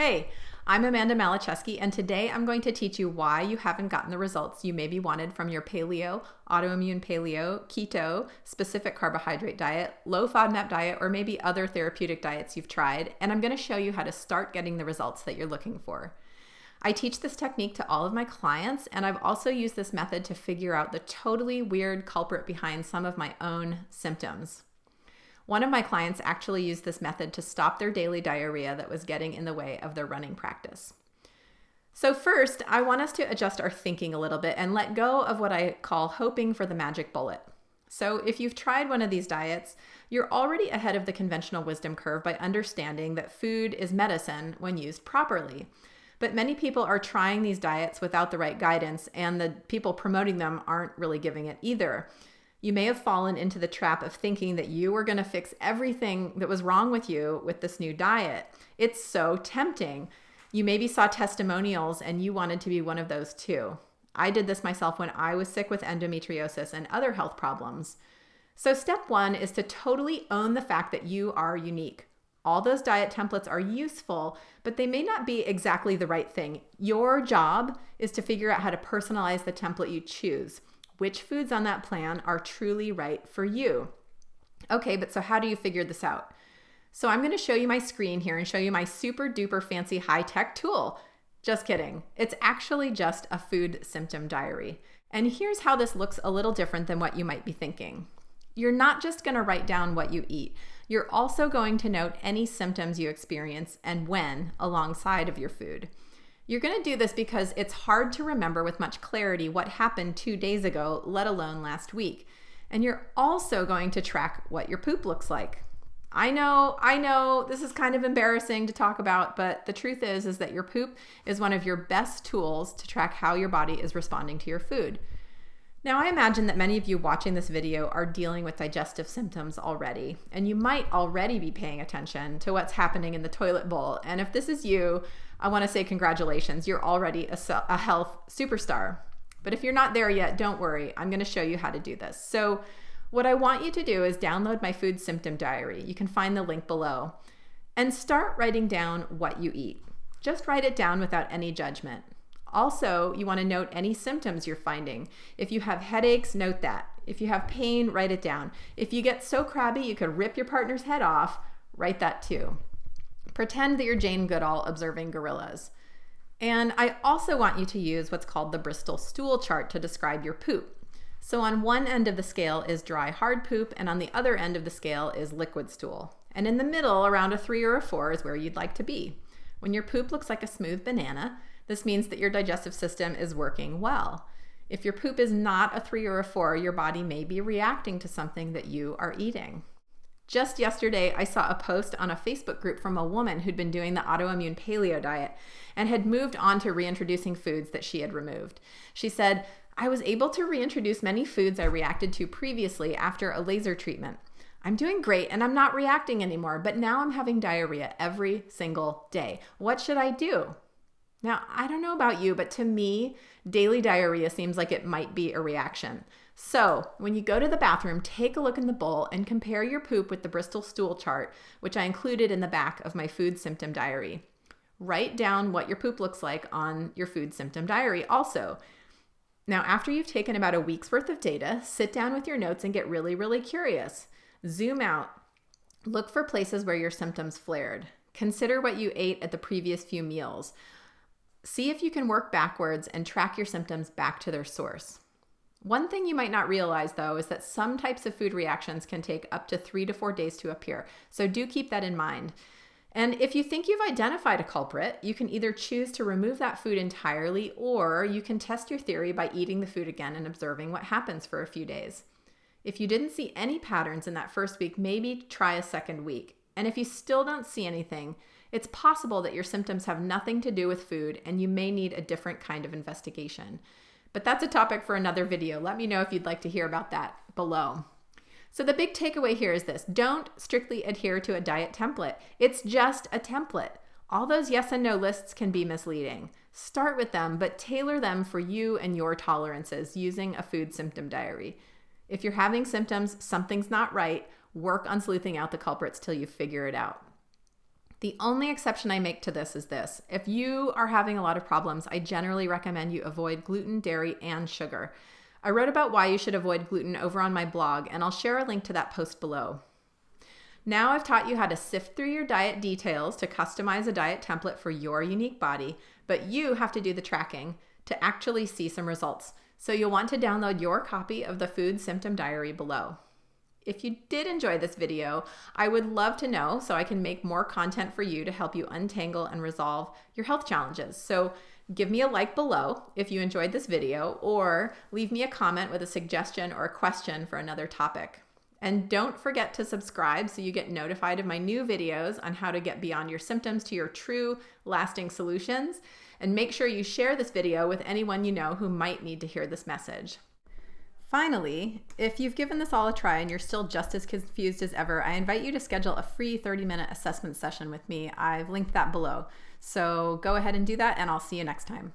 Hey, I'm Amanda Malacheski, and today I'm going to teach you why you haven't gotten the results you maybe wanted from your paleo, autoimmune paleo, keto, specific carbohydrate diet, low FODMAP diet, or maybe other therapeutic diets you've tried, and I'm going to show you how to start getting the results that you're looking for. I teach this technique to all of my clients, and I've also used this method to figure out the totally weird culprit behind some of my own symptoms. One of my clients actually used this method to stop their daily diarrhea that was getting in the way of their running practice. So first, I want us to adjust our thinking a little bit and let go of what I call hoping for the magic bullet. So if you've tried one of these diets, you're already ahead of the conventional wisdom curve by understanding that food is medicine when used properly. But many people are trying these diets without the right guidance, and the people promoting them aren't really giving it either. You may have fallen into the trap of thinking that you were going to fix everything that was wrong with you with this new diet. It's so tempting. You maybe saw testimonials and you wanted to be one of those too. I did this myself when I was sick with endometriosis and other health problems. So step one is to totally own the fact that you are unique. All those diet templates are useful, but they may not be exactly the right thing. Your job is to figure out how to personalize the template you choose. Which foods on that plan are truly right for you? Okay, but so how do you figure this out? So I'm going to show you my screen here and show you my super duper fancy high-tech tool. Just kidding. It's actually just a food symptom diary. And here's how this looks a little different than what you might be thinking. You're not just going to write down what you eat. You're also going to note any symptoms you experience and when alongside of your food. You're going to do this because it's hard to remember with much clarity what happened 2 days ago, let alone last week. And you're also going to track what your poop looks like. I know, this is kind of embarrassing to talk about, but the truth is that your poop is one of your best tools to track how your body is responding to your food. Now, I imagine that many of you watching this video are dealing with digestive symptoms already, and you might already be paying attention to what's happening in the toilet bowl. And if this is you, I want to say congratulations. You're already a health superstar. But if you're not there yet, don't worry. I'm going to show you how to do this. So what I want you to do is download my food symptom diary. You can find the link below. And start writing down what you eat. Just write it down without any judgment. Also, you want to note any symptoms you're finding. If you have headaches, note that. If you have pain, write it down. If you get so crabby you could rip your partner's head off, write that too. Pretend that you're Jane Goodall observing gorillas. And I also want you to use what's called the Bristol stool chart to describe your poop. So on one end of the scale is dry, hard poop, and on the other end of the scale is liquid stool. And in the middle, around a 3 or a 4 is where you'd like to be. When your poop looks like a smooth banana, this means that your digestive system is working well. If your poop is not a 3 or a 4, your body may be reacting to something that you are eating. Just yesterday, I saw a post on a Facebook group from a woman who'd been doing the autoimmune paleo diet and had moved on to reintroducing foods that she had removed. She said, "I was able to reintroduce many foods I reacted to previously after a laser treatment. I'm doing great and I'm not reacting anymore, but now I'm having diarrhea every single day. What should I do?" Now, I don't know about you, but to me, daily diarrhea seems like it might be a reaction. So when you go to the bathroom, take a look in the bowl and compare your poop with the Bristol stool chart, which I included in the back of my food symptom diary. Write down what your poop looks like on your food symptom diary also. Now, after you've taken about a week's worth of data, sit down with your notes and get really, really curious. Zoom out. Look for places where your symptoms flared. Consider what you ate at the previous few meals. See if you can work backwards and track your symptoms back to their source. One thing you might not realize, though, is that some types of food reactions can take up to 3 to 4 days to appear. So do keep that in mind. And if you think you've identified a culprit, you can either choose to remove that food entirely, or you can test your theory by eating the food again and observing what happens for a few days. If you didn't see any patterns in that first week, maybe try a second week. And if you still don't see anything, it's possible that your symptoms have nothing to do with food and you may need a different kind of investigation. But that's a topic for another video. Let me know if you'd like to hear about that below. So the big takeaway here is this: don't strictly adhere to a diet template. It's just a template. All those yes and no lists can be misleading. Start with them, but tailor them for you and your tolerances using a food symptom diary. If you're having symptoms, something's not right, work on sleuthing out the culprits till you figure it out. The only exception I make to this is this. If you are having a lot of problems, I generally recommend you avoid gluten, dairy, and sugar. I wrote about why you should avoid gluten over on my blog, and I'll share a link to that post below. Now I've taught you how to sift through your diet details to customize a diet template for your unique body, but you have to do the tracking to actually see some results. So you'll want to download your copy of the Food Symptom Diary below. If you did enjoy this video, I would love to know so I can make more content for you to help you untangle and resolve your health challenges. So give me a like below if you enjoyed this video, or leave me a comment with a suggestion or a question for another topic. And don't forget to subscribe so you get notified of my new videos on how to get beyond your symptoms to your true lasting solutions. And make sure you share this video with anyone you know who might need to hear this message. Finally, if you've given this all a try and you're still just as confused as ever, I invite you to schedule a free 30-minute assessment session with me. I've linked that below. So go ahead and do that, and I'll see you next time.